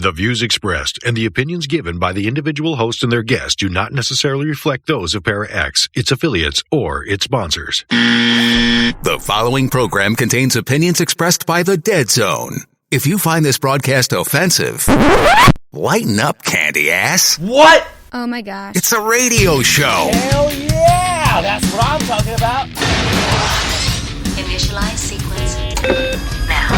The views expressed and the opinions given by the individual host and their guests do not necessarily reflect those of ParaX, its affiliates, or its sponsors. The following program contains opinions expressed by the Dead Zone. If you find this broadcast offensive, lighten up, candy ass. What? Oh my gosh. It's a radio show. Hell yeah! That's what I'm talking about. Initialize sequence now.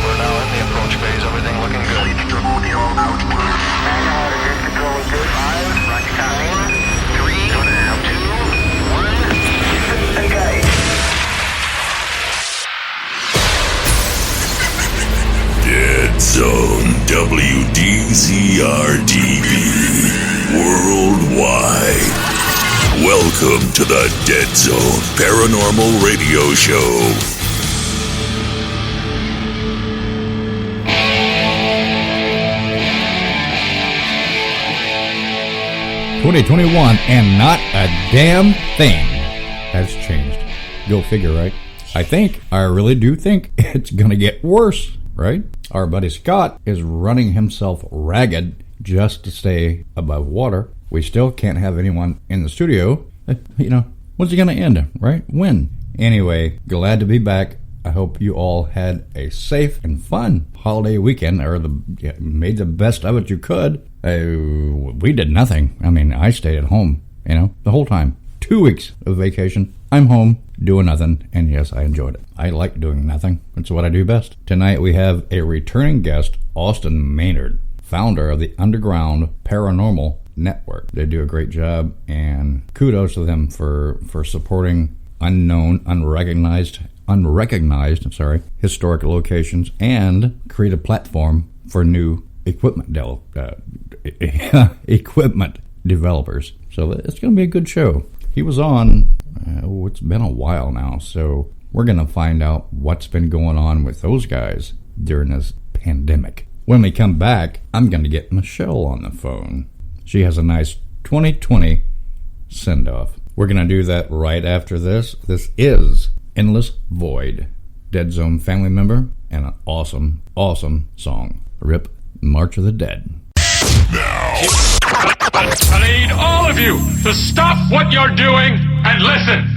We're now in the approach phase. Everything looking good. Control is good. 5, rocket time 3, 2, 1, engage. Dead Zone WDZRDB Worldwide. Welcome to the Dead Zone Paranormal Radio Show. (2021) and not a damn thing has changed. Go figure, right? I really do think it's gonna get worse, right? Our buddy Scott is running himself ragged just to stay above water. We still can't have anyone in the studio. When's it gonna end, right? When? Anyway, glad to be back. I hope you all had a safe and fun holiday weekend, or made the best of it you could. We did nothing. I stayed at home, the whole time. 2 weeks of vacation. I'm home doing nothing, and yes, I enjoyed it. I like doing nothing. It's what I do best. Tonight we have a returning guest, Austin Maynard, founder of the Underground Paranormal Network. They do a great job, and kudos to them for supporting unknown, unrecognized, historic locations, and create a platform for new equipment developers. So it's going to be a good show. He was on, it's been a while now, so we're going to find out what's been going on with those guys during this pandemic. When we come back, I'm going to get Michelle on the phone. She has a nice 2020 send-off. We're going to do that right after this. This is Endless Void, Dead Zone family member, and an awesome, awesome song. Rip March of the Dead. Now, I need all of you to stop what you're doing and listen.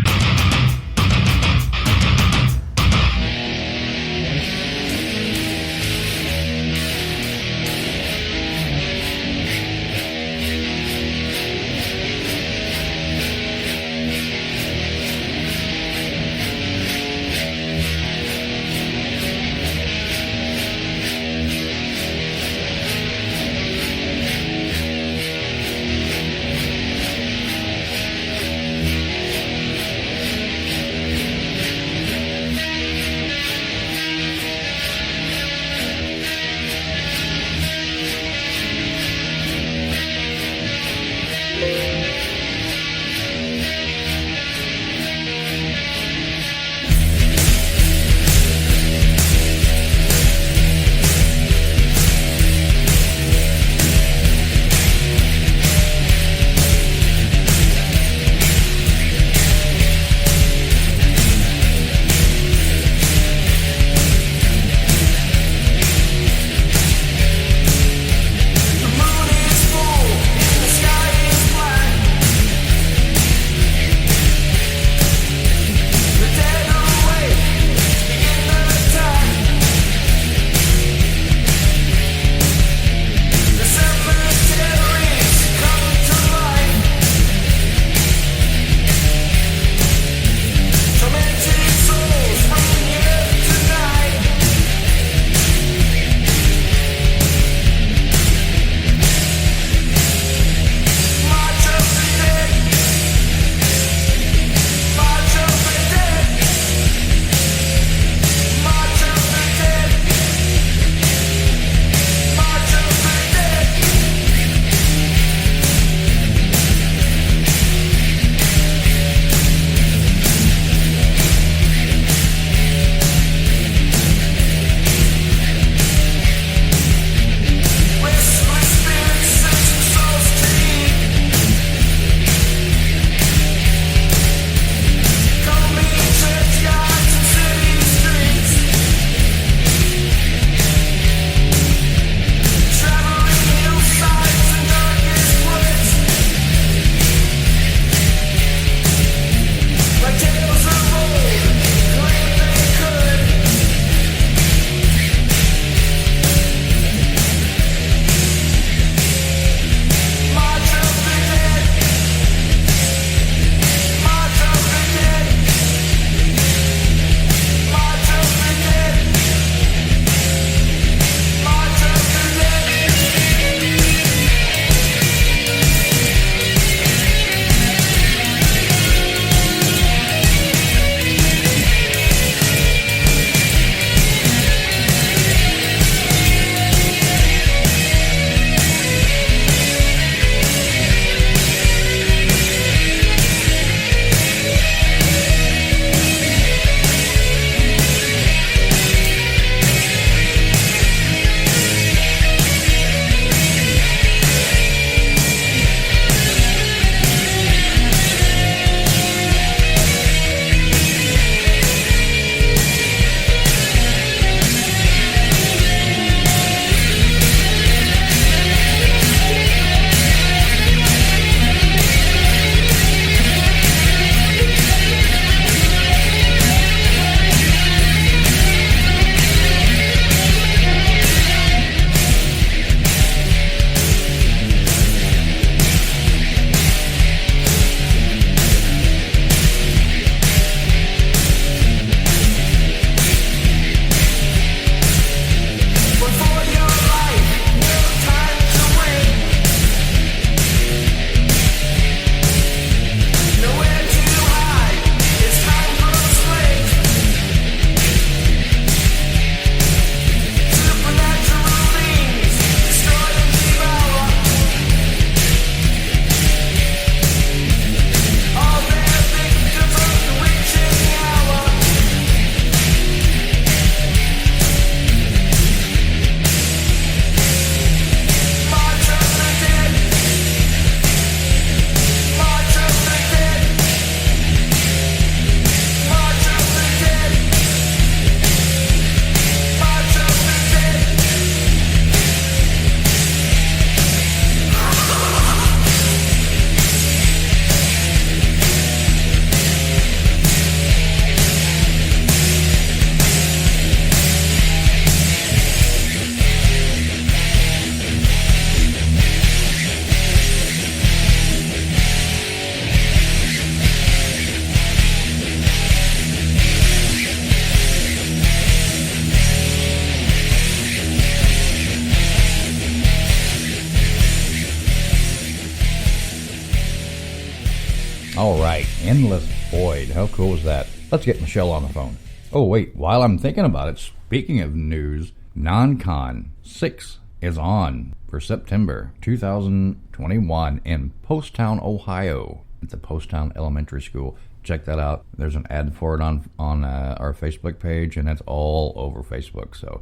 All right, Endless Void. How cool is that? Let's get Michelle on the phone. Oh, wait, while I'm thinking about it, speaking of news, Non-Con 6 is on for September 2021 in Poasttown, Ohio, at the Poasttown Elementary School. Check that out. There's an ad for it on our Facebook page, and it's all over Facebook.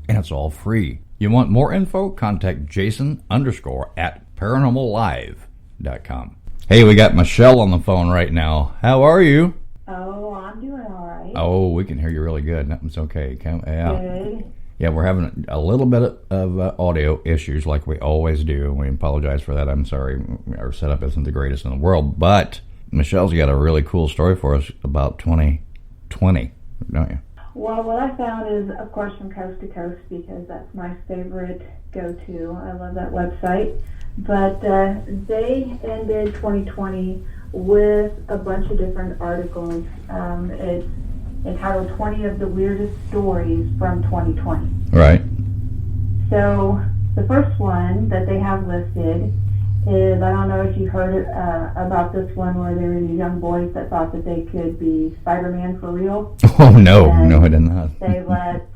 And it's all free. You want more info? Contact Jason _ at paranormallive.com. Hey, we got Michelle on the phone right now. How are you? Oh, I'm doing all right. Oh, we can hear you really good. That's okay. Good. Yeah, we're having a little bit of audio issues like we always do. We apologize for that. I'm sorry. Our setup isn't the greatest in the world, but Michelle's got a really cool story for us about 2020, don't you? Well, what I found is, of course, from Coast to Coast, because that's my favorite go-to. I love that website. But they ended 2020 with a bunch of different articles. It's entitled 20 of the Weirdest Stories from 2020. Right. So the first one that they have listed is, I don't know if you heard about this one, where there were these young boys that thought that they could be Spider-Man for real. Oh, no, I did not. They let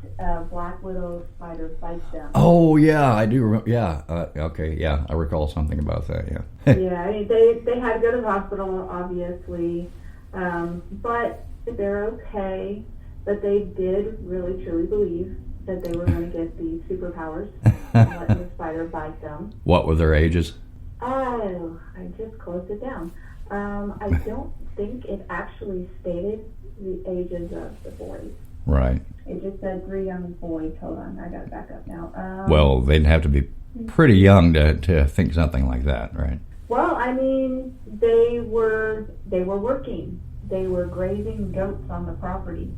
Black Widow spider bite them. Oh, yeah, I do. Yeah, okay, yeah, I recall something about that, yeah. Yeah, I mean, they had to go to the hospital, obviously, but they're okay. But they did really, truly believe that they were going to get these superpowers and let the spider bite them. What were their ages? Oh, I just closed it down. I don't think it actually stated the ages of the boys. Right. It just said 3 young boys. Hold on, I got to back up now. Well, they'd have to be pretty young to think something like that, right? Well, I mean, they were working. They were grazing goats on the property.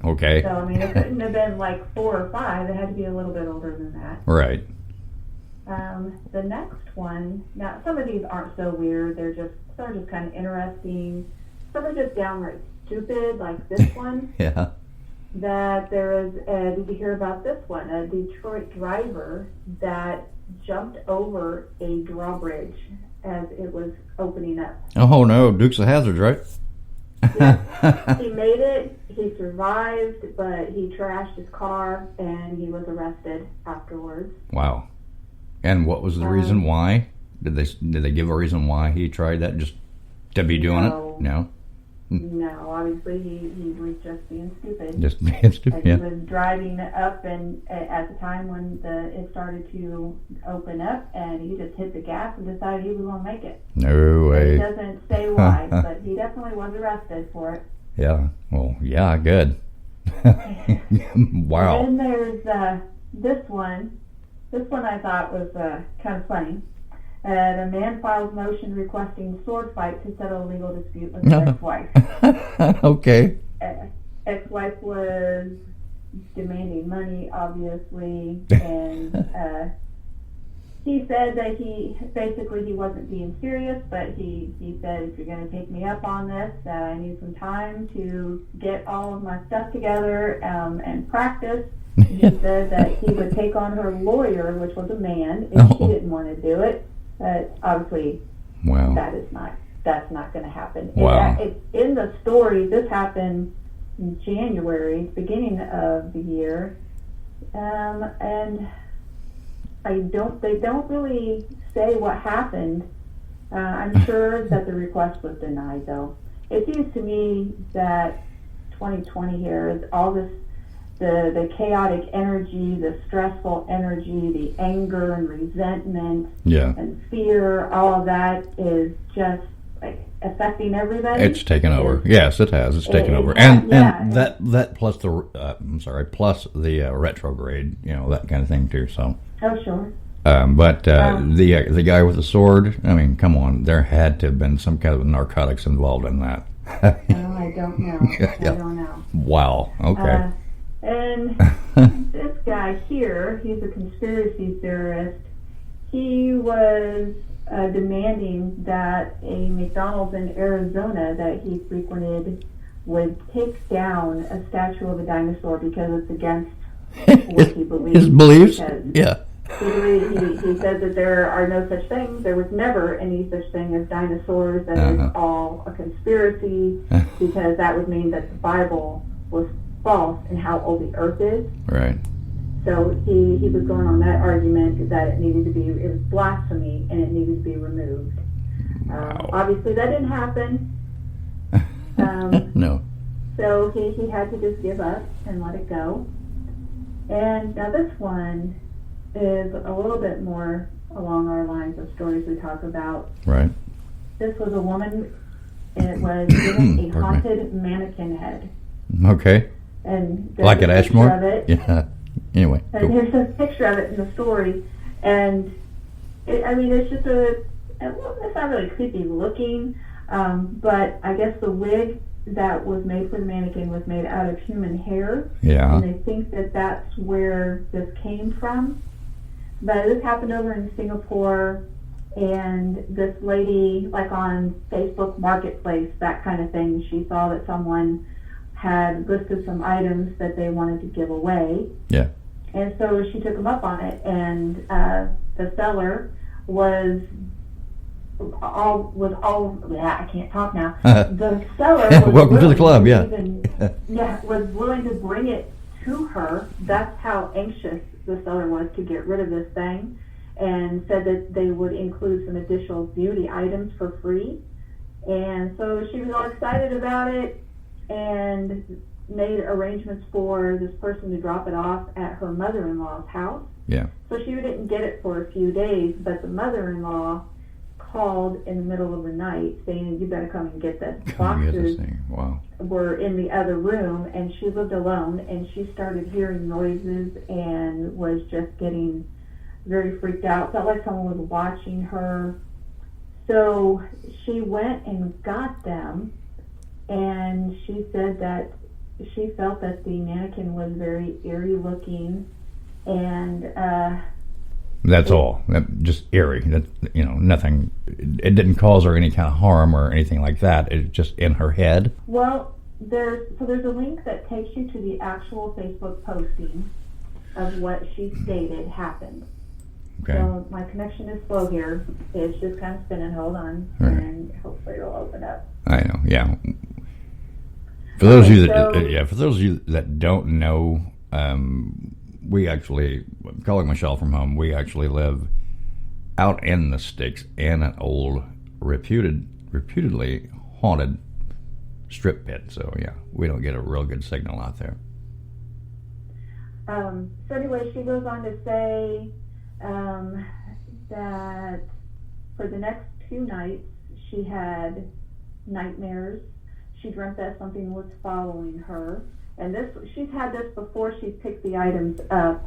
Okay. So, I mean, it couldn't have been like 4 or 5. It had to be a little bit older than that. Right. The next one, now some of these aren't so weird. Some are just kind of interesting. Some are just downright stupid, like this one. Yeah. That there is, did you hear about this one? A Detroit driver that jumped over a drawbridge as it was opening up. Oh, no, Dukes of Hazzard, right? Yeah. He made it, he survived, but he trashed his car and he was arrested afterwards. Wow. And what was the reason why? Did they give a reason why he tried that, just to be doing it? No. No, obviously he was just being stupid. Just being stupid. He was driving up, and at the time when it started to open up, and he just hit the gas and decided he was going to make it. No way. It doesn't say why, but he definitely was arrested for it. Yeah. Well, yeah, good. Wow. And then there's this one. This one I thought was kind of funny. A man files motion requesting sword fight to settle a legal dispute with his ex-wife. Okay. Ex-wife was demanding money, obviously, and he said that he wasn't being serious, but he said, if you're going to take me up on this, I need some time to get all of my stuff together and practice. He said that he would take on her lawyer, which was a man, if she didn't want to do it. But obviously, wow. That's not going to happen. Wow. It's in the story. This happened in January, beginning of the year, and they don't really say what happened. I'm sure that the request was denied, though. It seems to me that 2020 here is all this. The chaotic energy, the stressful energy, the anger and resentment and fear, all of that is just like affecting everybody. It's taken over. Yes, it has. It's taken over. And that plus the retrograde, that kind of thing too. So. Oh, sure. But the guy with the sword, I mean, come on, there had to have been some kind of narcotics involved in that. I don't know. I don't know. Wow. Okay. And this guy here, he's a conspiracy theorist. He was demanding that a McDonald's in Arizona that he frequented would take down a statue of a dinosaur because it's against what he believes. His beliefs? Yeah. He said that there are no such things. There was never any such thing as dinosaurs. That is all a conspiracy, because that would mean that the Bible was false in how old the Earth is. Right. So he was going on that argument that it was blasphemy and it needed to be removed. Wow. Obviously, that didn't happen. No. So he had to just give up and let it go. And now this one is a little bit more along our lines of stories we talk about. Right. This was a woman, and it was given a haunted mannequin head. Okay. And like at Ashmore? Of it. Yeah. Anyway. And here's a picture of it in the story. And, it's just it's not really creepy looking, but I guess the wig that was made for the mannequin was made out of human hair. Yeah. And they think that that's where this came from. But this happened over in Singapore, and this lady, like on Facebook Marketplace, that kind of thing, she saw that someone had listed some items that they wanted to give away. Yeah. And so she took them up on it, and the seller was I can't talk now. The seller was welcome to the club. was willing to bring it to her. That's how anxious the seller was to get rid of this thing, and said that they would include some additional beauty items for free. And so she was all excited about it and made arrangements for this person to drop it off at her mother-in-law's house. Yeah. So she didn't get it for a few days, but the mother-in-law called in the middle of the night saying, "You better come and get this." Boxes wow. were in the other room, and she lived alone, and she started hearing noises and was just getting very freaked out. Felt like someone was watching her. So she went and got them, and she said that she felt that the mannequin was very eerie looking, and that's all. Just eerie. That, nothing. It didn't cause her any kind of harm or anything like that. It's just in her head. Well, there's a link that takes you to the actual Facebook posting of what she stated happened. Okay. So my connection is slow here. It's just kind of spinning. Hold on, right. And hopefully it'll open up. I know. Yeah. For those of you that don't know, we actually, calling Michelle from home, we actually live out in the sticks in an old, reputedly haunted strip pit. So yeah, we don't get a real good signal out there. So anyway, she goes on to say that for the next 2 nights she had nightmares. She dreamt that something was following her, and she's had this before she picked the items up.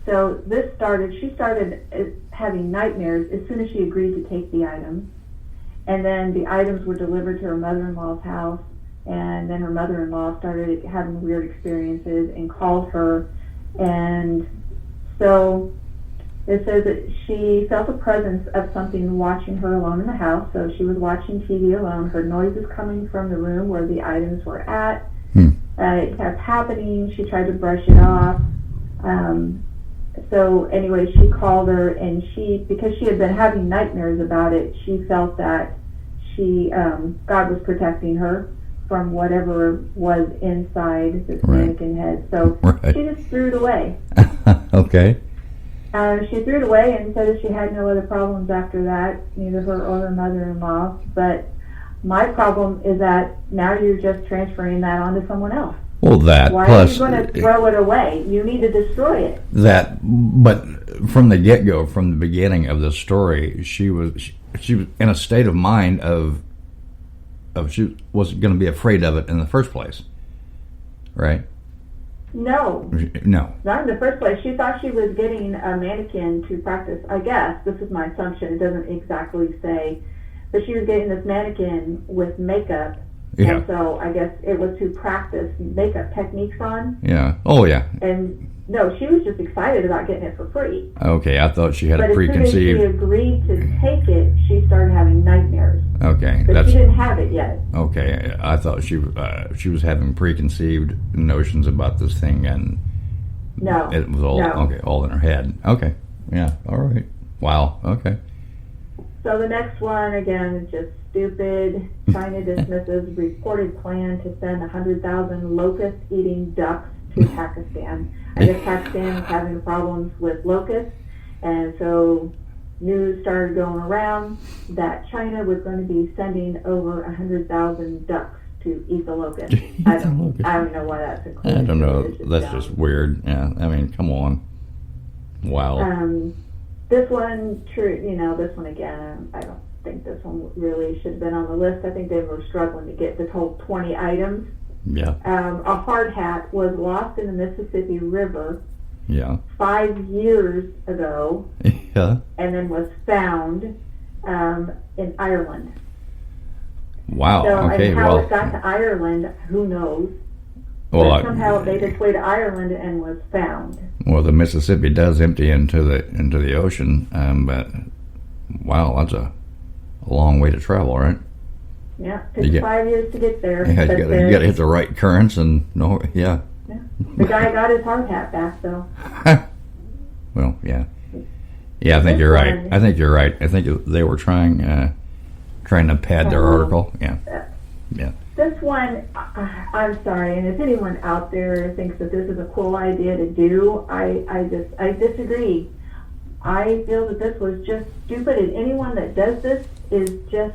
So she started having nightmares as soon as she agreed to take the items, and then the items were delivered to her mother-in-law's house, and then her mother-in-law started having weird experiences and called her, and so it says that she felt the presence of something watching her alone in the house. So she was watching TV alone, heard noises coming from the room where the items were at. It kept happening. She tried to brush it off. So anyway, she called her, and because she had been having nightmares about it, she felt that God was protecting her from whatever was inside this mannequin head. So she just threw it away. Okay. She threw it away and said that she had no other problems after that, neither her or her mother-in-law. But my problem is that now you're just transferring that onto someone else. Well, Why are you going to throw it away? You need to destroy it. But from the get-go, from the beginning of the story, she was in a state of mind of she wasn't going to be afraid of it in the first place, right? No. Not in the first place. She thought she was getting a mannequin to practice. I guess, this is my assumption, it doesn't exactly say, but she was getting this mannequin with makeup, and so I guess it was to practice makeup techniques on. Yeah. Oh, yeah. And no, she was just excited about getting it for free. Okay, I thought she had a preconceived... But as soon as she agreed to take it, she started having nightmares. Okay. But she didn't have it yet. Okay, I thought she was having preconceived notions about this thing, and no, it was all no. Okay, all in her head. Okay, Yeah. All right. Wow. Okay. So the next one, again, is just stupid. China dismisses reported plan to send 100,000 locust-eating ducks to Pakistan. I guess Pakistan is having problems with locusts, and so news started going around that China was going to be sending over 100,000 ducks to eat the locust. I don't know why that's included. I don't know. That's just weird. Yeah. I mean, come on. Wow. This one, this one again, I don't think this one really should have been on the list. I think they were struggling to get this whole 20 items. Yeah. A hard hat was lost in the Mississippi River. Yeah. 5 years ago. Yeah. And then was found in Ireland. Wow. So, Okay. and how it got to Ireland, who knows? Well, but somehow it made its way to Ireland and was found. Well, the Mississippi does empty into the ocean, but wow, that's a long way to travel, right? Yeah, it took 5 years to get there. Yeah, you got to hit the right currents and yeah. The guy got his hard hat back, though. Well, yeah. Yeah, I think you're right. I think you're right. I think they were trying to pad their article. Yeah. Yeah. This one, I'm sorry, and if anyone out there thinks that this is a cool idea to do, I disagree. I feel that this was just stupid, and anyone that does this is just,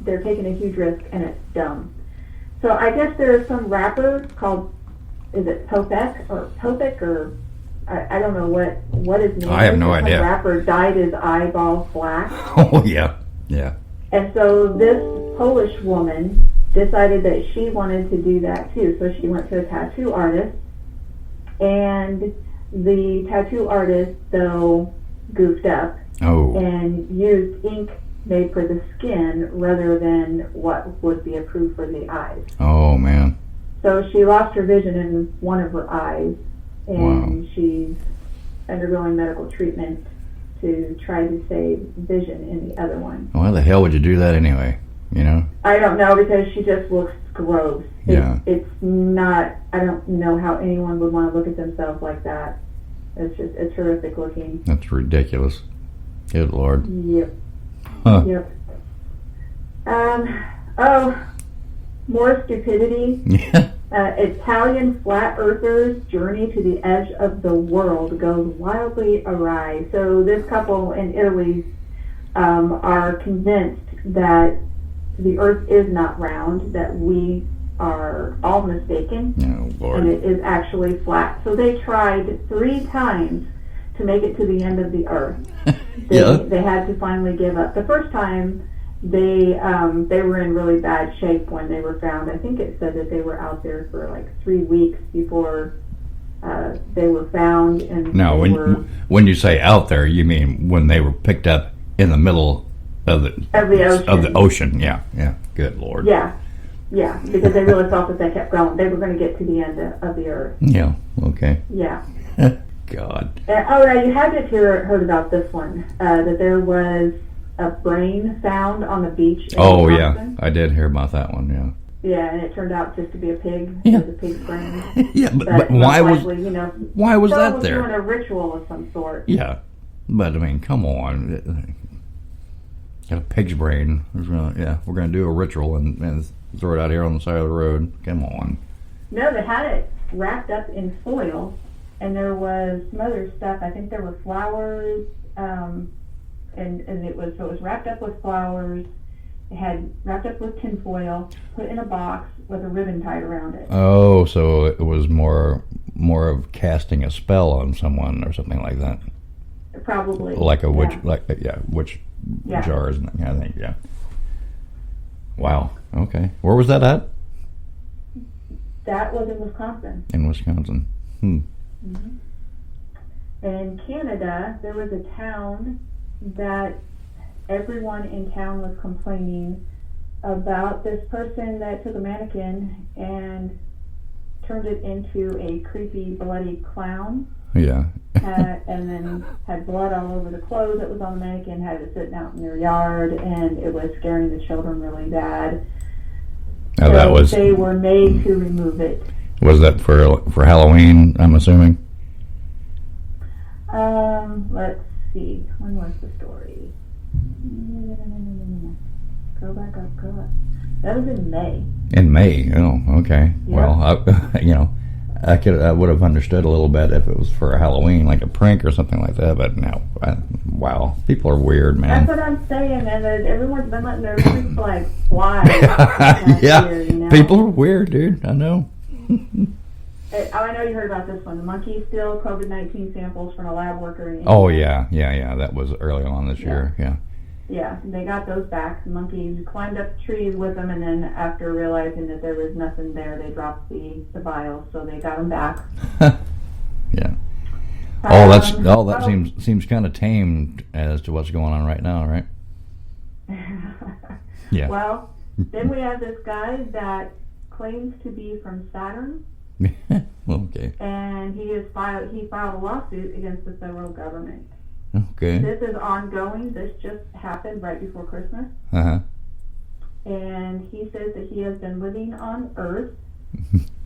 they're taking a huge risk, and it's dumb. So I guess there is some rapper called, is it Popek, or I don't know what his name is. I have no idea. Some rapper dyed his eyeballs black. Oh, yeah. Yeah. And so this Polish woman decided that she wanted to do that too. So she went to a tattoo artist, and the tattoo artist, though, goofed up and used ink made for the skin rather than what would be approved for the eyes. Oh, man. So she lost her vision in one of her eyes, and she's undergoing medical treatment to try to save vision in the other one. Why the hell would you do that anyway? You know? I don't know, because she just looks gross. It's not, I don't know how anyone would want to look at themselves like that. It's horrific looking. That's ridiculous. Good Lord. Yep. Huh. Yep. More stupidity. Yeah. Italian flat earthers' journey to the edge of the world goes wildly awry. So this couple in Italy are convinced that the earth is not round, that we are all mistaken, and it is actually flat. So they tried 3 times to make it to the end of the earth. They had to finally give up. The first time, they were in really bad shape when they were found. I think it said that they were out there for like 3 weeks before they were found. And now, when you say out there, you mean when they were picked up in the middle of the ocean. Yeah. Good Lord. Yeah, because they really felt that they kept going. They were going to get to the end of the earth. Yeah. Okay. Yeah. God. You had to heard about this one. That there was a brain found on the beach. In Wisconsin. Yeah, I did hear about that one. Yeah. Yeah, and it turned out just to be a pig. Yeah. It was a pig's brain. Yeah, but why was that there? Doing a ritual of some sort. Yeah, but I mean, come on. Got a pig's brain. We're going to do a ritual and throw it out here on the side of the road. Come on. No, they had it wrapped up in foil, and there was some other stuff. I think there were flowers, and it was wrapped up with flowers. It had wrapped up with tin foil, put in a box with a ribbon tied around it. Oh, so it was more of casting a spell on someone or something like that. Probably. Like a witch, witch jars and that kind of thing. Yeah. Wow. Okay. Where was that at? That was in Wisconsin. In Wisconsin. Mm-hmm. And in Canada, there was a town that everyone in town was complaining about this person that took a mannequin and turned it into a creepy, bloody clown. Yeah. And then had blood all over the clothes that was on the mannequin, had it sitting out in their yard, and it was scaring the children really bad. They were made to remove it. Was that for Halloween, I'm assuming? Let's see. When was the story? Go back up. That was in May. In May. Oh, okay. Yeah. Well, I would have understood a little bit if it was for Halloween, like a prank or something like that. But no, wow, people are weird, man. That's what I'm saying, and everyone's been letting their freak flag fly. Yeah, here, people are weird, dude. I know. I know you heard about this one. The monkeys steal COVID-19 samples from a lab worker in India. Oh yeah. That was early on this year. Yeah. Yeah, they got those back. The monkeys climbed up trees with them, and then after realizing that there was nothing there, they dropped the vials, so they got them back. Yeah. That seems kind of tamed as to what's going on right now, right? Yeah. Well, then we have this guy that claims to be from Saturn. Okay. And he filed a lawsuit against the federal government. Okay. This is ongoing. This just happened right before Christmas. Uh-huh. And he says that he has been living on Earth.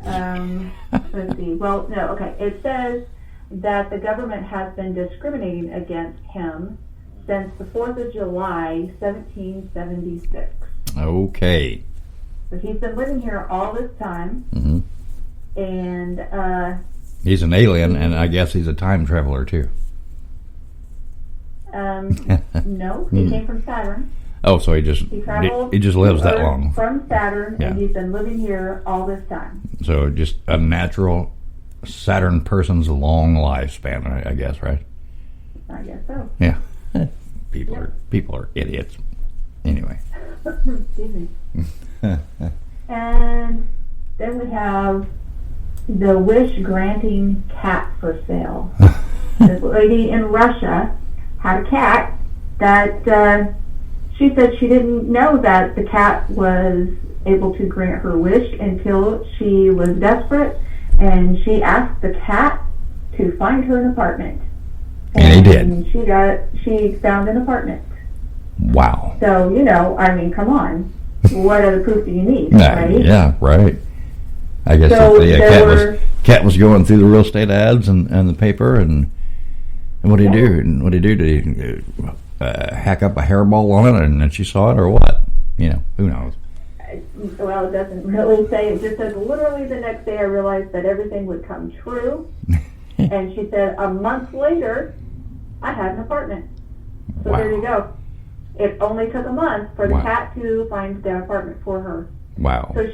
Let's see. Well, no, okay. It says that the government has been discriminating against him since the 4th of July, 1776. Okay. So he's been living here all this time. Mm-hmm. And he's an alien, and I guess he's a time traveler too. No, he came from Saturn. Oh, so he just lives that long. From Saturn, and he's been living here all this time. So just a natural Saturn person's long lifespan, I guess, right? I guess so. Yeah. People are idiots. Anyway. Excuse me. And then we have the wish-granting cat for sale. This lady in Russia had a cat that she said she didn't know that the cat was able to grant her wish until she was desperate, and she asked the cat to find her an apartment. And he did. She found an apartment. Wow. So, come on. What other proof do you need, right? Yeah, right. I guess so the cat was going through the real estate ads and the paper, and what did he do? And what did he do? Did he hack up a hairball on it, and then she saw it, or what? Who knows? Well, it doesn't really say. It just says literally the next day I realized that everything would come true. And she said a month later, I had an apartment. So There you go. It only took a month for the cat to find the apartment for her. Wow. So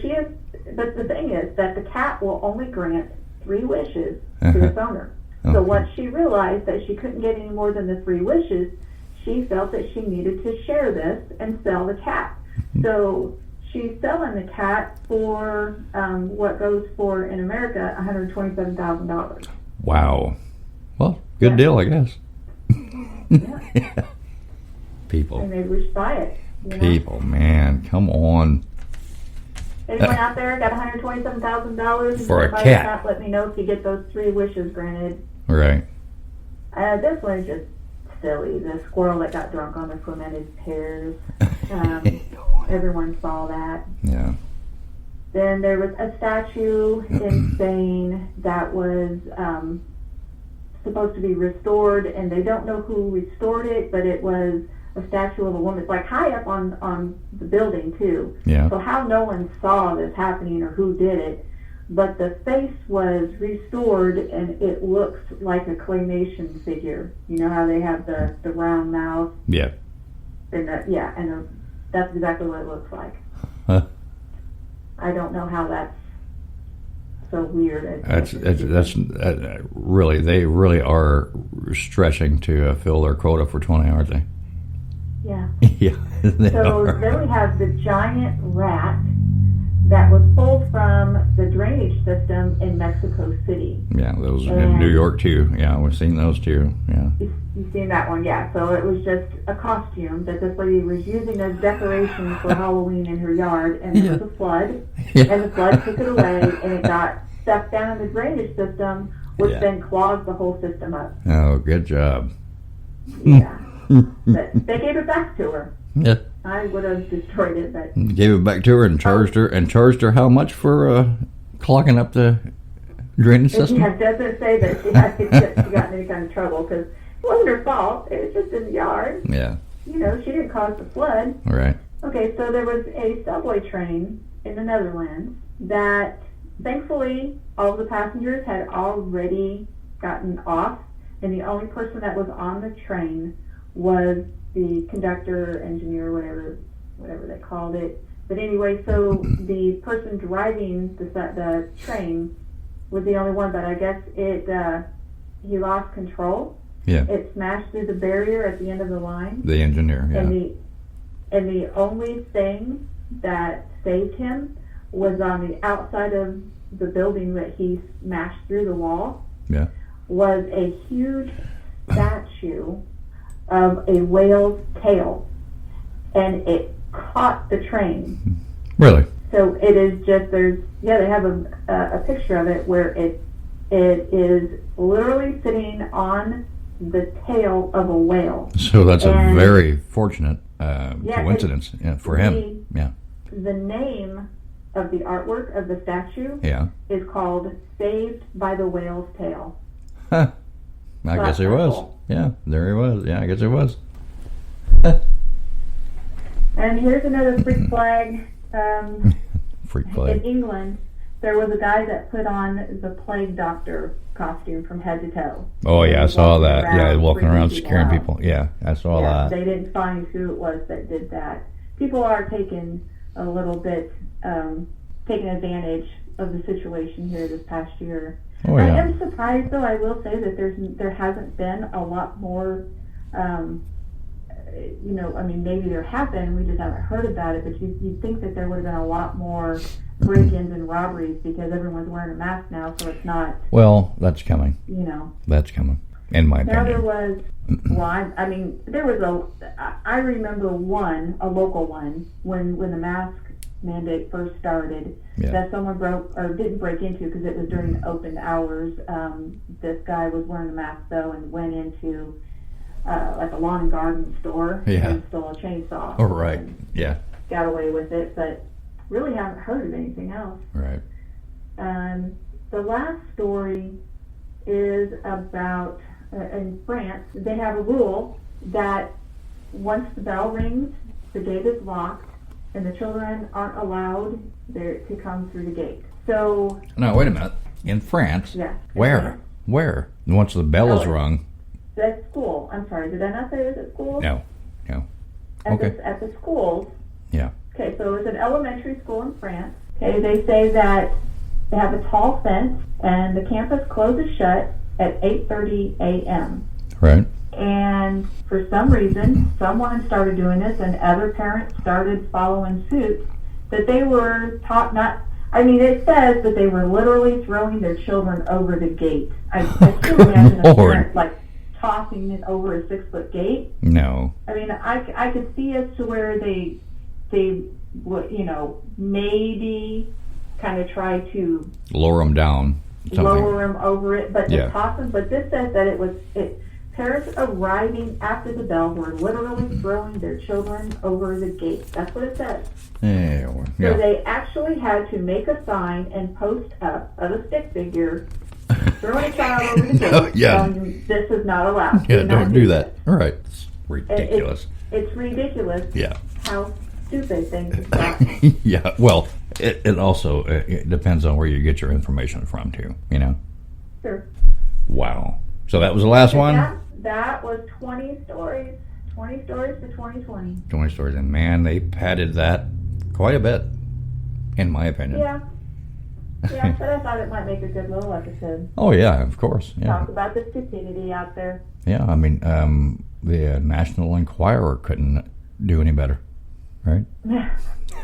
but the thing is that the cat will only grant 3 wishes to its owner. So once she realized that she couldn't get any more than the 3 wishes, she felt that she needed to share this and sell the cat. So she's selling the cat for what goes for, in America, $127,000. Wow. Well, good deal, I guess. Yeah. People. And maybe we should buy it. People, man, come on. Anyone out there got $127,000 for a cat? Let me know if you get those 3 wishes granted. Right. This one is just silly. The squirrel that got drunk on the fermented pears. Everyone saw that. Yeah. Then there was a statue in Spain that was supposed to be restored, and they don't know who restored it, but it was a statue of a woman. It's like high up on the building too. Yeah. So how no one saw this happening or who did it, but the face was restored and it looks like a claymation figure. You know how they have the round mouth? Yeah. And that's exactly what it looks like. Huh. I don't know how that's so weird. That's really, they really are stretching to fill their quota for 20, aren't they? Yeah. Yeah. So then we have the giant rat that was pulled from the drainage system in Mexico City. Yeah, those in New York too. Yeah, we've seen those too. Yeah. You've seen that one, yeah. So it was just a costume that this lady was using as decoration for Halloween in her yard, and there was a flood, and the flood took it away, and it got stuck down in the drainage system, which then clogged the whole system up. Oh, good job. Yeah. But they gave it back to her. Yeah. I would have destroyed it, but gave it back to her and charged her how much for clogging up the drainage system? Yeah, it doesn't say that she got in any kind of trouble, because it her fault. It was just in the yard. Yeah. You know, she didn't cause the flood. Right. Okay, so there was a subway train in the Netherlands that, thankfully, all of the passengers had already gotten off, and the only person that was on the train was the conductor, engineer, whatever they called it. But anyway, so the person driving the train was the only one, but I guess he lost control. Yeah. It smashed through the barrier at the end of the line. The engineer, yeah. And the only thing that saved him was on the outside of the building that he smashed through the wall. Yeah. Was a huge statue of a whale's tail, and it caught the train. Really? So it is just they have a picture of it where it is literally sitting on the tail of a whale. So that's a very fortunate coincidence for him. Yeah. The name of the artwork of the statue is called "Saved by the Whale's Tail." Huh. I guess it was. Cool. Yeah, there he was. Yeah, I guess it was. And here's another freak flag. Freak flag. In England, there was a guy that put on the plague doctor costume from head to toe. Oh, yeah, I saw that. Yeah, walking around scaring people. Yeah, I saw that. They didn't find who it was that did that. People are taking a little bit, taking advantage of the situation here this past year. Oh, yeah. I am surprised, though, I will say that there hasn't been a lot more, maybe there have been, we just haven't heard about it, but you'd think that there would have been a lot more break-ins and robberies because everyone's wearing a mask now, so it's not... Well, that's coming. That's coming, in my opinion. Now there was, I remember a local one, when the mask mandate first started, that someone didn't break into because it was during open hours. This guy was wearing a mask, though, and went into like a lawn and garden store and stole a chainsaw. Oh, right. Yeah. Got away with it, but really haven't heard of anything else. Right. The last story is about, in France, they have a rule that once the bell rings, the gate is locked, and the children aren't allowed to come through the gate. So... No, wait a minute. In France? Yeah. Where? Where? Once the bell is rung... At school. I'm sorry, did I not say it was at school? No. At the schools. Yeah. Okay, so it's an elementary school in France. Okay, they say that they have a tall fence, and the campus closes shut at 8:30 a.m. Right. And for some reason, someone started doing this, and other parents started following suit, that they were taught not... it says that they were literally throwing their children over the gate. I can't imagine a parent, tossing it over a 6-foot gate. No. I could see as to where they would, maybe kind of try to... Lower them down. Lower them over it, but to toss them. But this says that parents arriving after the bell were literally throwing their children over the gate. That's what it says. Yeah. So they actually had to make a sign and post up of a stick figure throwing a child over the gate. Telling this is not allowed. Yeah, don't do that. All right. It's ridiculous. It's ridiculous. Yeah. How stupid things are. Yeah. Well, it also it depends on where you get your information from, too. Sure. Wow. So that was the last one? That was 20 stories. 20 stories for 2020. 20 stories. And, man, they padded that quite a bit, in my opinion. Yeah. Yeah, but I thought it might make a good little episode. Oh, yeah, of course. Yeah. Talk about the stupidity out there. Yeah, the National Enquirer couldn't do any better, right?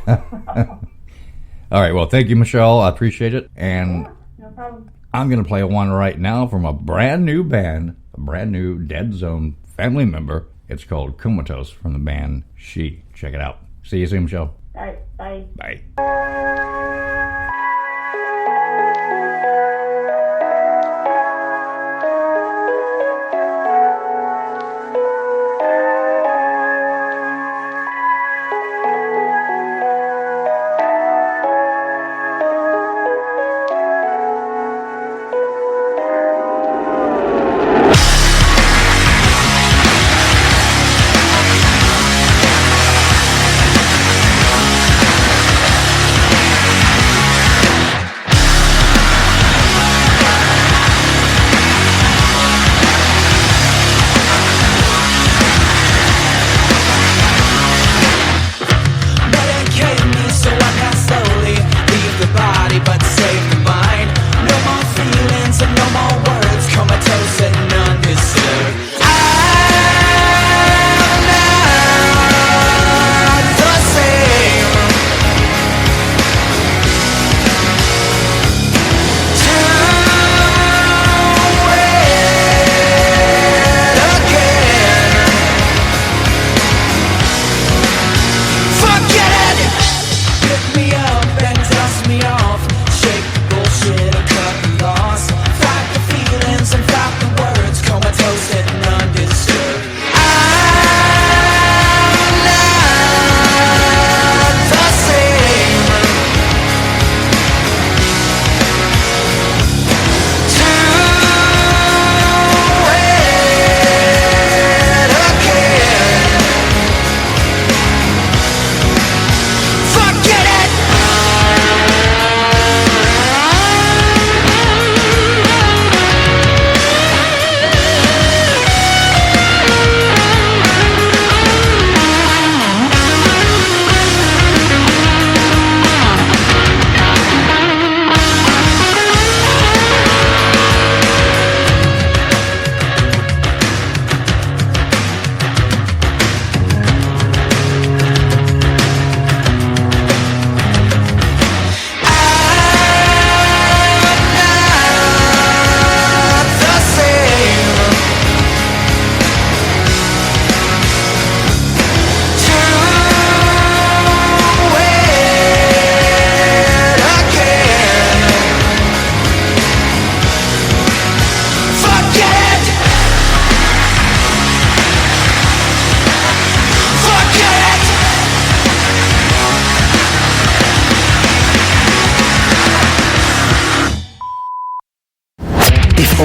All right, well, thank you, Michelle. I appreciate it. And no problem. I'm going to play one right now from a brand new band, a brand new Dead Zone family member. It's called Comatose from the band She. Check it out. See you soon, Michelle. All right, bye. Bye.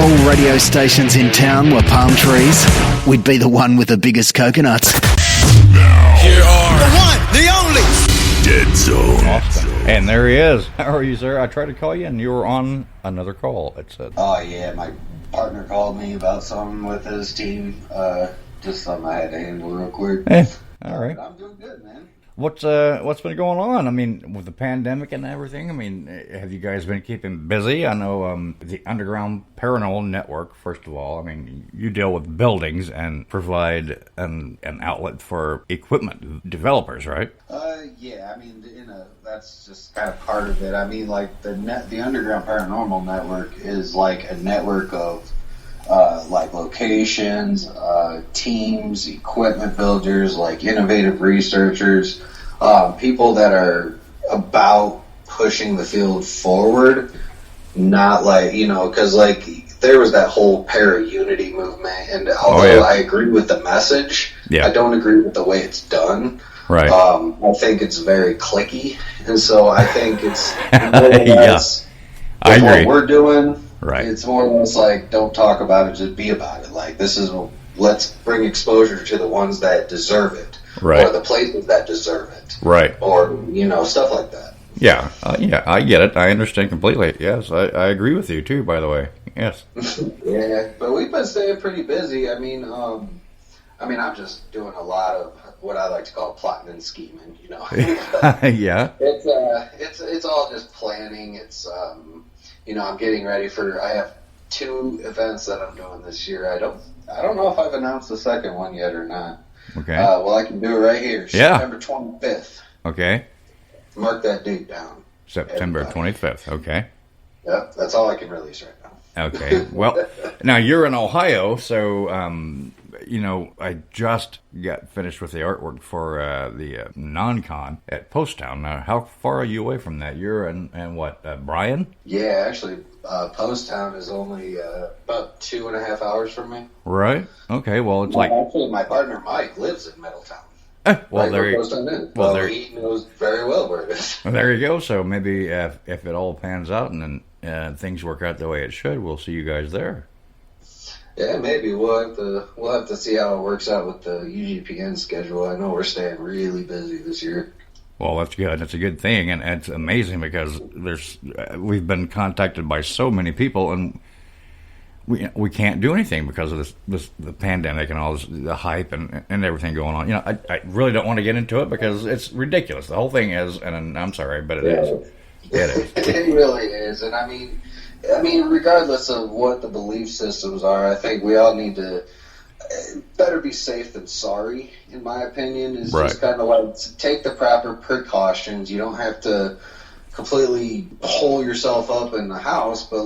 all radio stations in town were palm trees, we'd be the one with the biggest coconuts. Here are The one, the only. Dead Zone. Awesome. And there he is. How are you, sir? I tried to call you, and you were on another call, it said. Oh, yeah, my partner called me about something with his team. Just something I had to handle real quick. All right. I'm doing good, man. What's been going on? I mean, with the pandemic and everything, I mean, have you guys been keeping busy? I know the Underground Paranormal Network, first of all, I mean, you deal with buildings and provide an outlet for equipment developers, right? Yeah, I mean, that's just kind of part of it. I mean, like, the Underground Paranormal Network is like a network of like locations, teams, equipment builders, like innovative researchers, people that are about pushing the field forward, not like, because like there was that whole para-unity movement, and although I agree with the message, I don't agree with the way it's done. Right. I think it's very cliquey, and so I think it's I agree. What we're doing. Right. It's more or less like, don't talk about it, just be about it. Like, let's bring exposure to the ones that deserve it. Right. Or the places that deserve it. Right. Or, stuff like that. Yeah. Yeah, I get it. I understand completely. Yes, I agree with you, too, by the way. Yes. Yeah, but we've been staying pretty busy. I mean, I'm just doing a lot of what I like to call plotting and scheming, Yeah. It's all just planning. It's, I'm getting ready I have 2 events that I'm doing this year. I don't know if I've announced the second one yet or not. Okay. Well, I can do it right here. Yeah. September 25th. Okay. Mark that date down. September 25th. Okay. Yep, that's all I can release right now. Okay. Well, now you're in Ohio, so I just got finished with the artwork for the non-con at Post Town. Now, how far are you away from that? You're in what, Bryan? Yeah, actually, Post Town is only about 2.5 hours from me. Right. Okay. Well, it's actually, my partner Mike lives in Middletown. Well, right he knows very well where it is. Well, there you go. So maybe if it all pans out and then things work out the way it should, we'll see you guys there. Yeah, maybe we'll have to see how it works out with the UGPN schedule. I know we're staying really busy this year. Well, that's good. That's a good thing, and it's amazing because we've been contacted by so many people, and we can't do anything because of the pandemic and all this, the hype and everything going on. I really don't want to get into it because it's ridiculous. The whole thing is, and I'm sorry, but it is. It is. It really is, and I mean, regardless of what the belief systems are, I think we all need to better be safe than sorry, in my opinion. Is just kind of like take the proper precautions. You don't have to completely hole yourself up in the house, but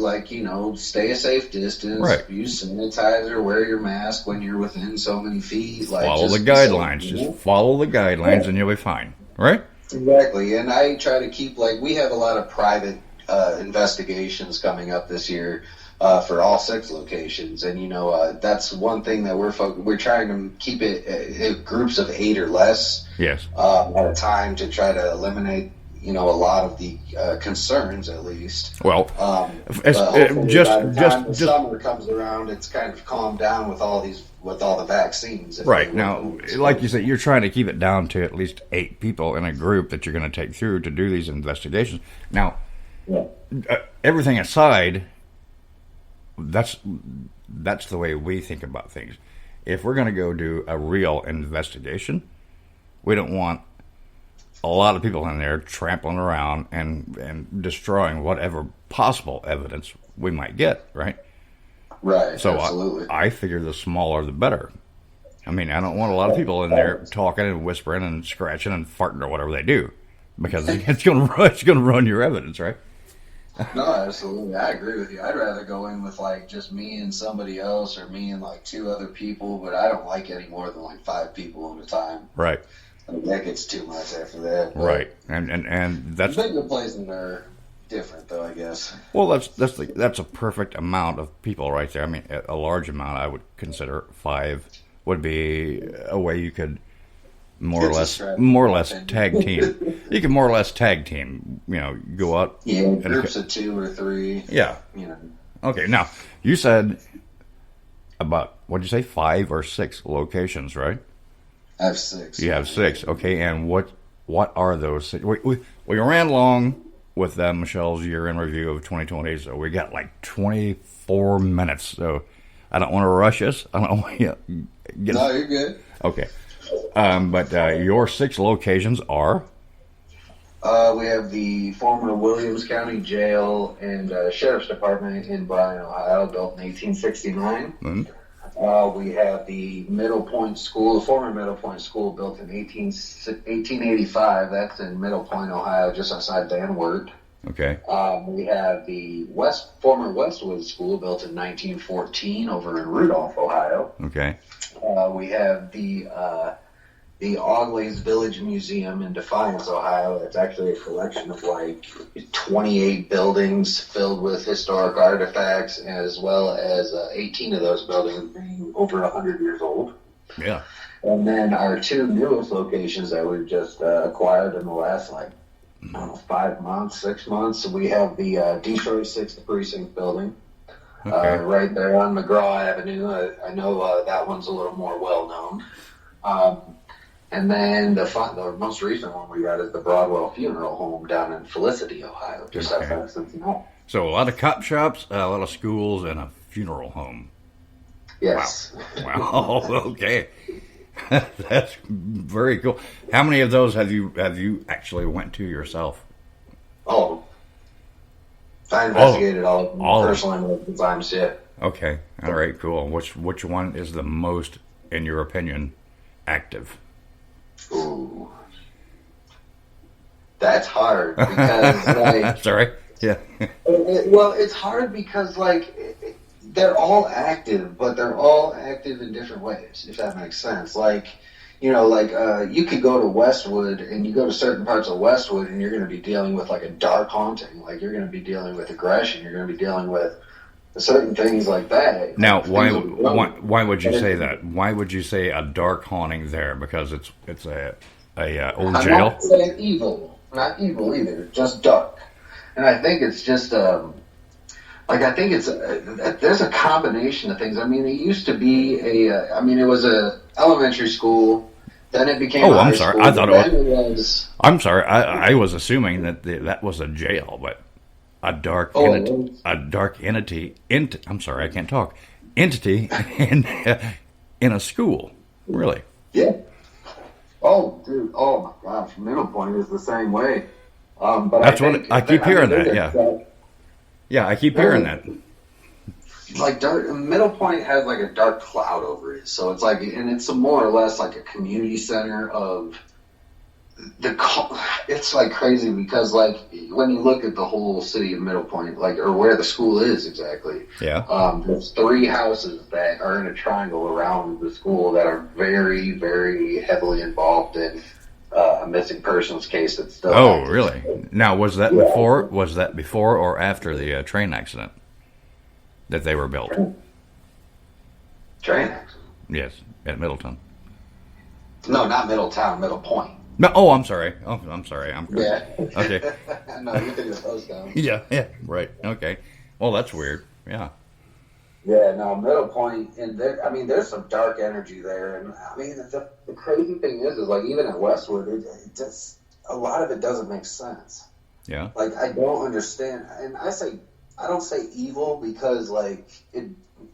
stay a safe distance, use sanitizer, wear your mask when you're within so many feet. Follow the guidelines. Just follow the guidelines and you'll be fine. Right? Exactly. And I try to keep, we have a lot of private investigations coming up this year for all 6 locations, and that's one thing that we're trying to keep it groups of 8 or less at a time to try to eliminate a lot of the concerns, at least. Well, the summer comes around, it's kind of calmed down with all the vaccines. Right now, like you said, you're trying to keep it down to at least 8 people in a group that you're going to take through to do these investigations. Now, everything aside, that's the way we think about things. If we're going to go do a real investigation, we don't want a lot of people in there trampling around and destroying whatever possible evidence we might get, right? Right, so absolutely. I figure the smaller the better. I mean, I don't want a lot of people in there talking and whispering and scratching and farting or whatever they do, because it's going to ruin your evidence, right? No, absolutely. I agree with you. I'd rather go in with just me and somebody else, or me and 2 other people, but I don't like any more than 5 people at a time. Right. That gets too much after that. Right. And that's bigger places are different, though, I guess. Well, that's a perfect amount of people right there. I mean, a large amount. I would consider 5 would be a way you could more or less tag team. You can more or less tag team. Go out. Yeah, groups of 2 or 3. Yeah. Okay, now, you said about, what'd you say, 5 or 6 locations, right? I have 6. You have 6, okay, and what are those? We ran long with Michelle's year-end review of 2020, so we got like 24 minutes, so I don't want to rush us. I don't want to get No, you're good. Okay. But your 6 locations are? We have the former Williams County Jail and Sheriff's Department in Bryan, Ohio, built in 1869. Mm-hmm. We have the Middle Point School, the former Middle Point School, built in 1885. That's in Middle Point, Ohio, just outside Van Wert. Okay. We have the former Westwood School, built in 1914, over in Rudolph, Ohio. Okay. We have the Augleys Village Museum in Defiance, Ohio. It's actually a collection of like 28 buildings filled with historic artifacts, as well as 18 of those buildings being over 100 years old. Yeah. And then our 2 newest locations that we've just acquired in the last, like, I don't know, 5 months, 6 months. We have the Detroit 6th Precinct building. Okay. Right there on McGraw Avenue. I know that one's a little more well-known. And then the most recent one we got is the Broadwell Funeral Home down in Felicity, Ohio, just outside of Cincinnati. So a lot of cop shops, a lot of schools, and a funeral home. Yes. Wow. Okay. That's very cool. How many of those have you actually went to yourself? Oh, I investigated all of them personally multiple times. Yeah. Okay. All right. Cool. Which one is the most, in your opinion, active? Ooh, that's hard because like. Sorry. Yeah. Well, it's hard because like they're all active, but they're all active in different ways. If that makes sense, like. You know, like, you could go to Westwood, and you go to certain parts of Westwood, and you're going to be dealing with, like, a dark haunting. Like, you're going to be dealing with aggression. You're going to be dealing with certain things like that. Now, why would you say that? Why would you say a dark haunting there? Because it's a old jail? I'm not saying evil. Not evil either. Just dark. And I think it's just, I think it's, there's a combination of things. I mean, it used to be it was a elementary school. Then it became. Oh, I'm sorry. School. I thought it was. I'm sorry. I was assuming that was a jail, but a dark entity. I'm sorry, I can't talk. Entity in a school. Really? Yeah. Oh, dude. Oh my gosh. Middle Point is the same way. But that's what I keep hearing. That. Yeah. Yeah, I keep hearing that. Like Middle Point has like a dark cloud over it, so it's like, and it's more or less like a community center of it's like crazy because like when you look at the whole city of Middle Point, like, or where the school is exactly, there's 3 houses that are in a triangle around the school that are very, very heavily involved in a missing persons case that's still. Oh, really? Now, was that before? Was that before or after the train accident that they were built? Train accident? Yes, at Middleton. No, not Middletown. Middle Point. No. Oh, I'm sorry. Yeah. Okay. No, you think it's those down. Yeah. Right. Okay. Well, that's weird. Yeah. Yeah, no, Middle Point, and there's some dark energy there, and I mean, the crazy thing is like even at Westwood, it just a lot of it doesn't make sense. Yeah. Like I don't understand, and I don't say evil because like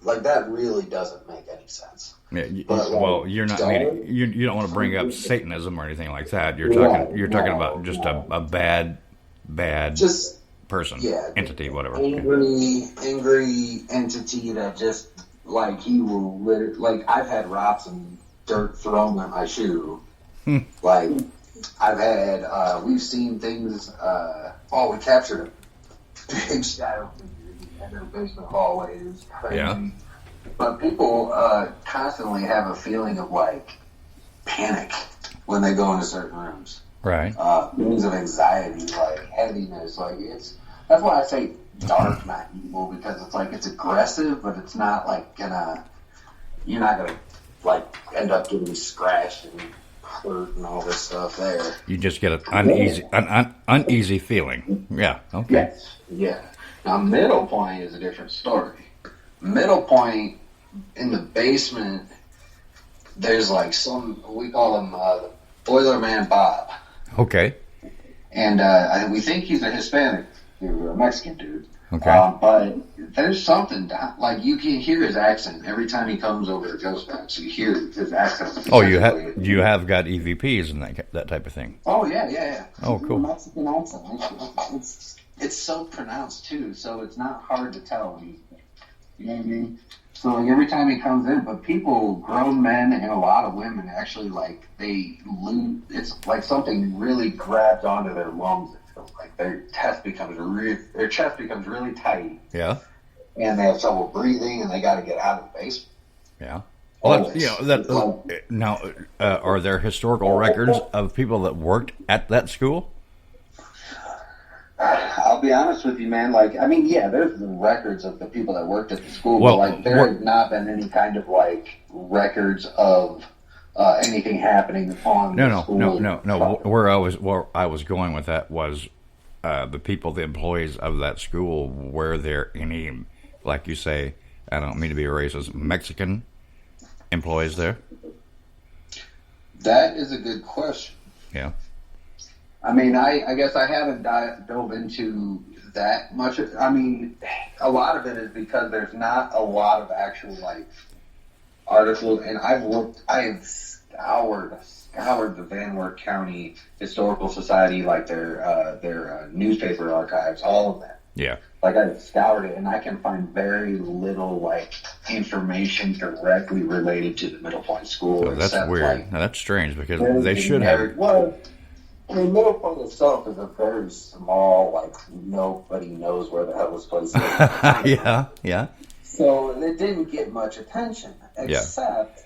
that really doesn't make any sense. Yeah. But, well, you're not meaning you don't want to bring up Satanism or anything like that. You're talking about just a bad just. Person, entity, whatever. Angry entity that just, like, he will like, I've had rocks and dirt thrown at my shoe. Like, I've had, we've seen things, we captured a big shadow figure in their basement hallway. It was crazy. Yeah. But people constantly have a feeling of, like, panic when they go into certain rooms. Right. Feelings of anxiety, like heaviness, like that's why I say dark, not evil, because it's like it's aggressive, but it's not like you're not gonna like end up getting scratched and hurt and all this stuff there. You just get an uneasy feeling. Yeah. Okay. Yes. Yeah. Now, Middle Point is a different story. Middle Point, in the basement, there's like we call him Boiler Man Bob. Okay. And we think he's a Hispanic dude or a Mexican dude. Okay. But there's something, like you can hear his accent every time he comes over to Ghost Box. You hear his accent. Oh, you have got EVPs and that type of thing. Oh, yeah. Oh, cool. Mexican accent. It's so pronounced, too, so it's not hard to tell. You know what I mean? So, like, every time he comes in, but people, grown men and a lot of women, actually, like, they lose. It's like something really grabs onto their lungs. Like, their chest becomes really tight. Yeah. And they have trouble breathing, and they got to get out of the basement. Yeah. Well, now, are there historical records of people that worked at that school? I'll be honest with you, man. Like, I mean, yeah, there's the records of the people that worked at the school, but like, there has not been any kind of like records of anything happening on the school. No. Where I was going with that was the people, the employees of that school. Were there any, like you say, I don't mean to be a racist, Mexican employees there? That is a good question. Yeah. I mean, I guess I haven't dove into that much. I mean, a lot of it is because there's not a lot of actual, like, articles, and I've scoured the Van Wert County Historical Society, like their newspaper archives, all of that. Yeah. Like, I've scoured it, and I can find very little, like, information directly related to the Middle Point School. So that's weird. Like, now, that's strange, because they should have... Well, I mean, Middle Point itself is a very small, like, nobody knows where the hell this place is. Yeah. So it didn't get much attention, except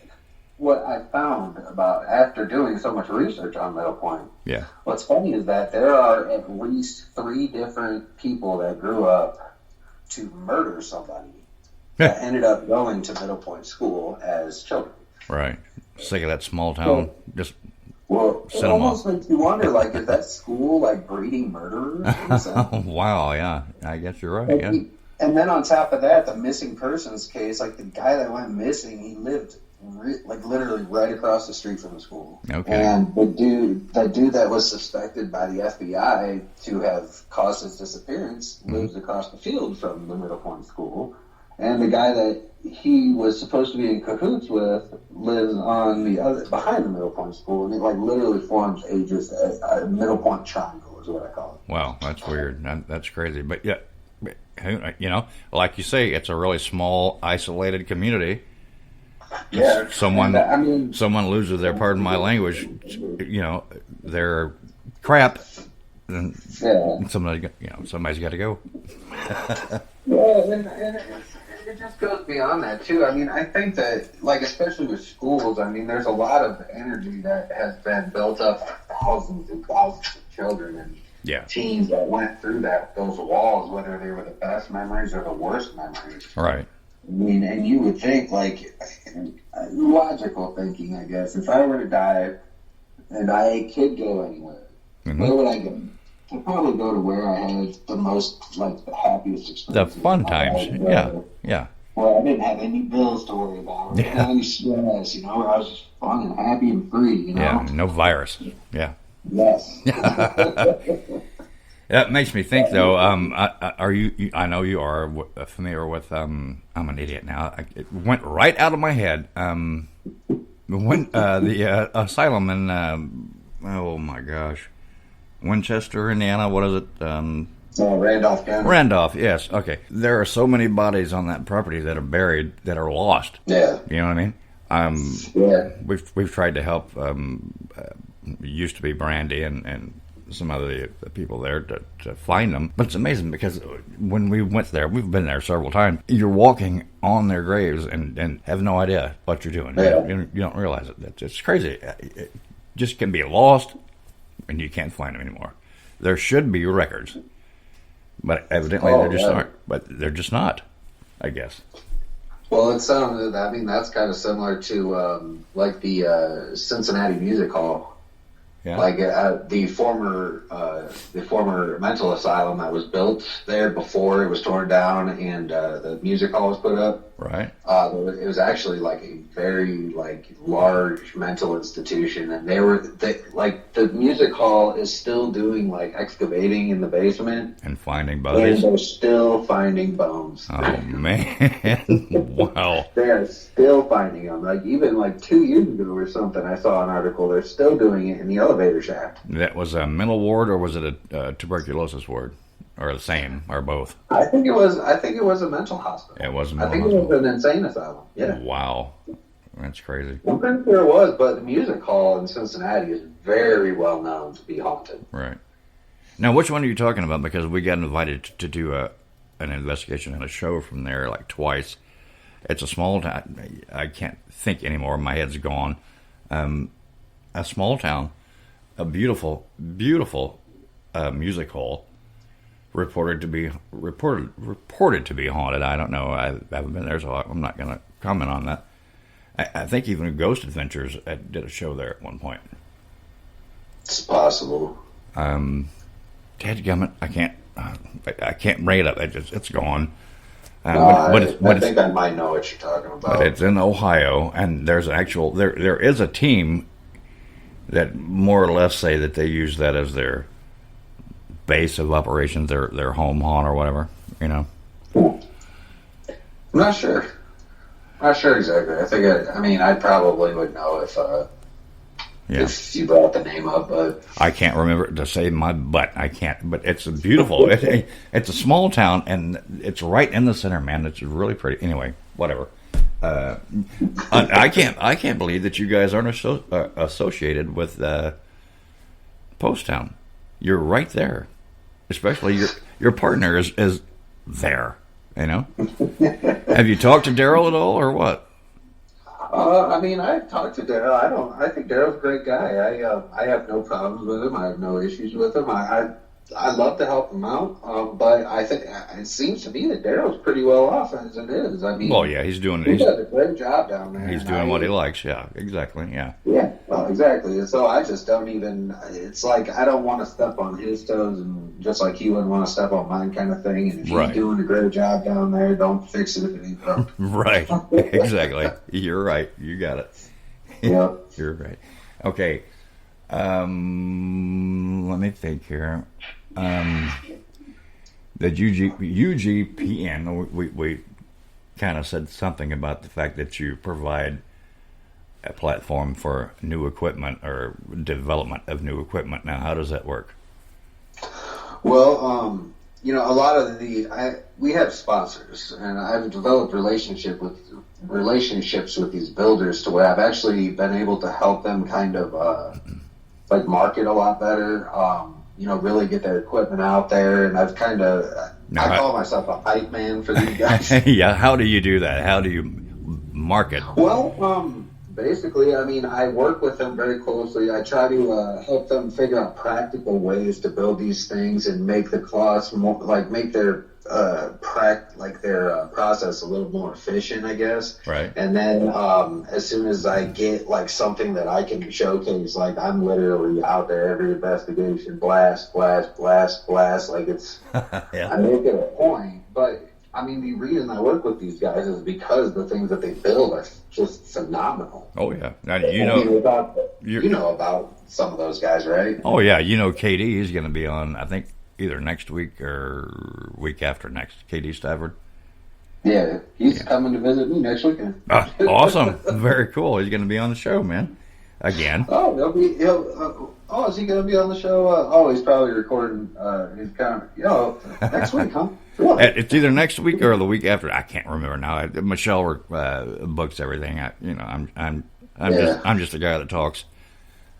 what I found about after doing so much research on Middle Point. Yeah. What's funny is that there are at least 3 different people that grew up to murder somebody that ended up going to Middle Point School as children. Right. Sick of that small town. Well, it almost makes you wonder, like, is that school, like, breeding murderers? Wow, yeah. I guess you're right, yeah. And then on top of that, the missing persons case, like, the guy that went missing, he lived, like, literally right across the street from the school. Okay. And the dude that was suspected by the FBI to have caused his disappearance lives across the field from the Middle Point School. And the guy that he was supposed to be in cahoots with lives on the other, behind the Middle Point School, and it, like, literally forms a Middle Point triangle, is what I call it. Wow, that's weird. That's crazy. But yeah, you know, like you say, it's a really small, isolated community. Yeah. Someone loses their, pardon my language, you know, their crap, and somebody's got to go. Yeah, and it just goes beyond that, too. I mean, I think that, like, especially with schools, I mean, there's a lot of energy that has been built up by thousands and thousands of children and teens that went through those walls, whether they were the best memories or the worst memories. Right. I mean, and you would think, like, logical thinking, I guess, if I were to die and I could go anywhere, where would I go? I'd probably go to where I had the most, like, the happiest experience. The fun times, yeah. Well, I didn't have any bills to worry about. I didn't have any stress, you know, where I was just fun and happy and free, you know? Yeah, no virus. Yeah. Yes. That makes me think, though, are you, I know you are familiar with, I'm an idiot now, it went right out of my head, when the asylum in, oh my gosh, Winchester, Indiana, what is it? Randolph County. Randolph, yes. Okay. There are so many bodies on that property that are buried, that are lost. Yeah. You know what I mean? We've tried to help, used to be Brandy and some other people there to find them. But it's amazing because when we went there, we've been there several times, you're walking on their graves and have no idea what you're doing. Yeah. You don't realize it. It's crazy. It just can be lost, and you can't find them anymore. There should be records, but evidently there just aren't. But they're just not, I guess. Well, it sounded, I mean, that's kind of similar to like the Cincinnati Music Hall. Yeah. Like the former mental asylum that was built there before it was torn down and the music hall was put up. Right. It was actually like a very large mental institution, and the music hall is still doing excavating in the basement and finding bodies. And they're still finding bones. Oh man! Wow. They are still finding them. Even 2 years ago or something, I saw an article. They're still doing it in the elevator shaft. That was a mental ward, or was it a tuberculosis ward, or the same, or both? I think it was a mental hospital. It was a I mental think hospital. it was an insane asylum. Yeah. Wow, that's crazy. I'm pretty sure it was, but the music hall in Cincinnati is very well known to be haunted. Right. Now, which one are you talking about? Because we got invited to do an investigation and a show from there twice. It's a small town. I can't think anymore. My head's gone. A small town, a beautiful, beautiful music hall, reported to be haunted. I don't know. I haven't been there, so I'm not going to comment on that. I think even Ghost Adventures did a show there at one point. It's possible. Dadgummit, I can't bring it up. It's gone. I think I might know what you're talking about. But it's in Ohio, and there's there is a team that more or less say that they use that as their base of operations, their home haunt or whatever, I'm not sure. Not sure exactly. I probably would know if you brought the name up, but I can't remember to save my butt. I can't. But it's beautiful. It's a small town, and it's right in the center, man. It's really pretty. Anyway, whatever. I can't believe that you guys aren't associated with Post Town. You're right there. Especially your partner is there. You know. Have you talked to Daryl at all, or what? I've talked to Daryl. I think Daryl's a great guy. I have no problems with him. I have no issues with him. I love to help him out. But I think it seems to me that Daryl's pretty well off as it is. Well, yeah, he does a great job down there. He's doing what he likes. Yeah, exactly. Yeah. Yeah. Well, exactly. And so I just don't even. It's like I don't want to step on his toes, and just like he wouldn't want to step on mine, kind of thing. And if he's doing a great job down there, don't fix it if it ain't broke. Right. Exactly. You're right. You got it. Yeah. You're right. Okay. Let me think here. The UGPN, we kind of said something about the fact that you provide a platform for new equipment or development of new equipment. Now, how does that work? Well, a lot of we have sponsors, and I've developed relationships with these builders to where I've actually been able to help them kind of market a lot better. Really get their equipment out there, and I've kind of I call myself a hype man for these guys. Yeah, how do you do that? How do you market? Well, basically, I work with them very closely. I try to help them figure out practical ways to build these things and make the costs more, make their process a little more efficient, I guess. Right. And then as soon as I get something that I can showcase, I'm literally out there every investigation, blast. It's yeah. I make it a point, but. The reason I work with these guys is because the things that they build are just phenomenal. Oh, yeah. Now, you know about some of those guys, right? Oh, yeah. KD is going to be on, I think, either next week or week after next. KD Stafford. Yeah, he's coming to visit me next weekend. Awesome. Very cool. He's going to be on the show, man. Again. Oh, is he going to be on the show? He's probably recording. He's kind of, next week, huh? What? It's either next week or the week after. I can't remember now. Michelle books everything. I'm just a guy that talks.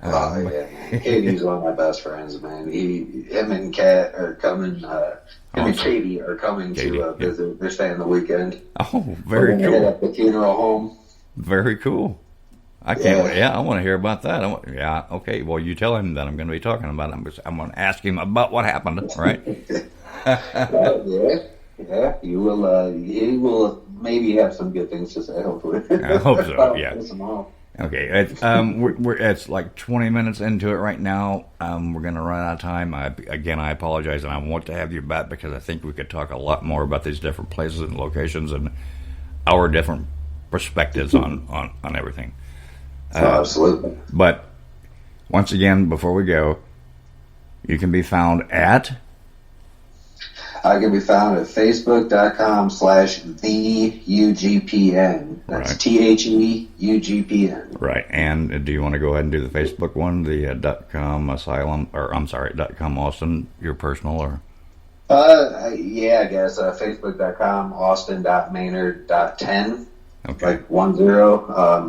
Katie's one of my best friends, man. Him and Kat are coming. And Katie are coming to visit. Yeah. They're staying the weekend. Oh, very cool. Head up the funeral home. Very cool. I can't. Yeah, I want to hear about that. Okay. Well, you tell him that I'm going to be talking about it. I'm going to ask him about what happened. Right. Yeah. You will. He will maybe have some good things to say. Hopefully. I hope so. Yeah. Okay, it's like 20 minutes into it right now. We're going to run out of time. I apologize, and I want to have you back because I think we could talk a lot more about these different places and locations and our different perspectives on everything. Absolutely. But once again, before we go, you can be found at... I can be found at facebook.com/theUGPN. That's THEUGPN. Right. And do you want to go ahead and do the Facebook one, the .com asylum, or I'm sorry, .com Austin, your personal, or? Yeah, I guess facebook.com austin.maynard.10. Okay. Like 10.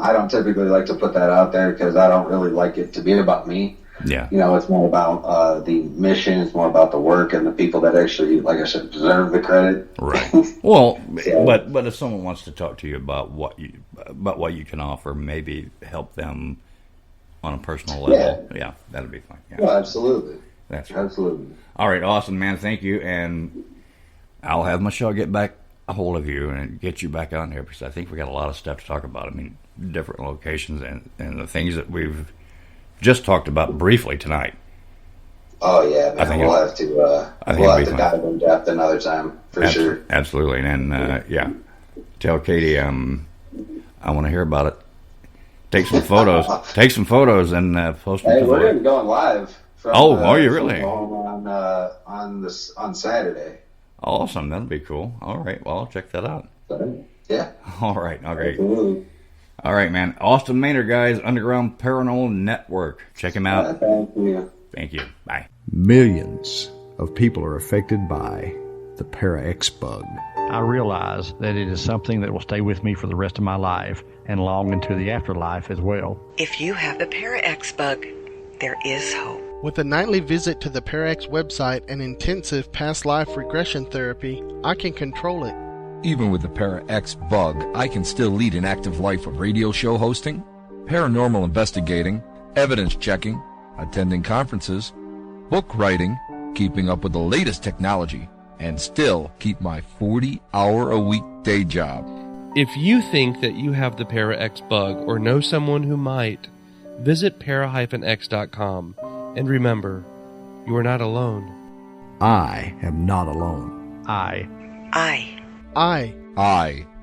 I don't typically like to put that out there because I don't really like it to be about me. Yeah. You know, it's more about the mission. It's more about the work and the people that actually, like I said, deserve the credit. Right. Well, Yeah. but if someone wants to talk to you about what you can offer, maybe help them on a personal level. Yeah, that'd be fine. Yeah. Well, absolutely. That's right. Absolutely. All right, awesome, man. Thank you, and I'll have Michelle get back a hold of you and get you back on here because I think we got a lot of stuff to talk about. I mean, different locations and the things that we've just talked about briefly tonight. Oh yeah, man. We'll have to dive in depth another time for sure. Absolutely, and yeah, tell Katie I want to hear about it. Take some photos. And post them. Hey, we're going to be going live. Are you really? On Saturday. Awesome, that'll be cool. All right, well, I'll check that out. Yeah. All right, okay. Absolutely. All right, man. Austin Maynard, guys, Underground Paranormal Network. Check him out. Thank you. Thank you. Bye. Millions of people are affected by the Para-X bug. I realize that it is something that will stay with me for the rest of my life and long into the afterlife as well. If you have the Para-X bug, there is hope. With a nightly visit to the Para-X website and intensive past life regression therapy, I can control it. Even with the Para-X bug, I can still lead an active life of radio show hosting, paranormal investigating, evidence checking, attending conferences, book writing, keeping up with the latest technology, and still keep my 40-hour-a-week day job. If you think that you have the Para-X bug or know someone who might, visit para-x.com. And remember, you are not alone. I am not alone. I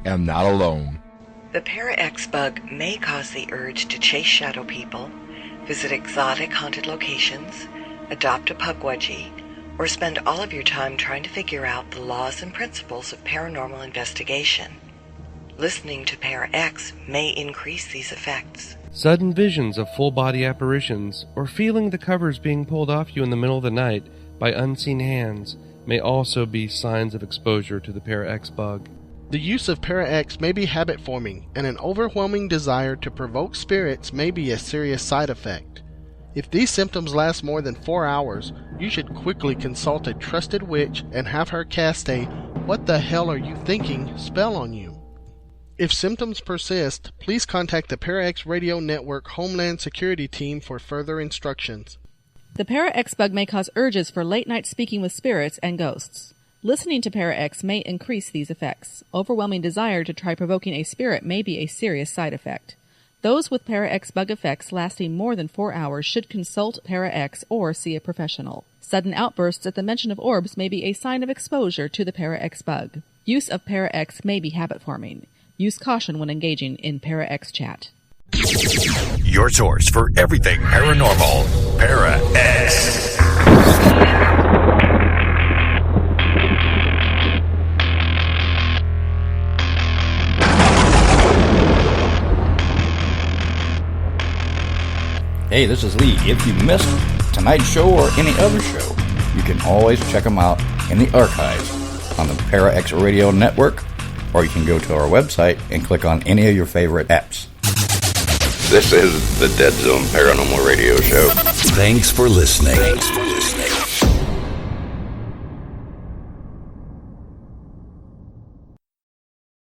am not alone. The Para-X bug may cause the urge to chase shadow people, visit exotic haunted locations, adopt a Pukwudgie, or spend all of your time trying to figure out the laws and principles of paranormal investigation. Listening to Para-X may increase these effects. Sudden visions of full-body apparitions, or feeling the covers being pulled off you in the middle of the night by unseen hands may also be signs of exposure to the Para-X bug. The use of Para-X may be habit-forming, and an overwhelming desire to provoke spirits may be a serious side effect. If these symptoms last more than 4 hours, you should quickly consult a trusted witch and have her cast a "What the hell are you thinking?" spell on you. If symptoms persist, please contact the Para-X Radio Network Homeland Security Team for further instructions. The Para-X bug may cause urges for late-night speaking with spirits and ghosts. Listening to Para-X may increase these effects. Overwhelming desire to try provoking a spirit may be a serious side effect. Those with Para-X bug effects lasting more than 4 hours should consult Para-X or see a professional. Sudden outbursts at the mention of orbs may be a sign of exposure to the Para-X bug. Use of Para-X may be habit-forming. Use caution when engaging in Para-X chat. Your source for everything paranormal. Para-X. Hey, this is Lee. If you missed tonight's show or any other show, you can always check them out in the archives on the Para-X Radio Network, or you can go to our website and click on any of your favorite apps. This is the Dead Zone Paranormal Radio Show. Thanks for listening.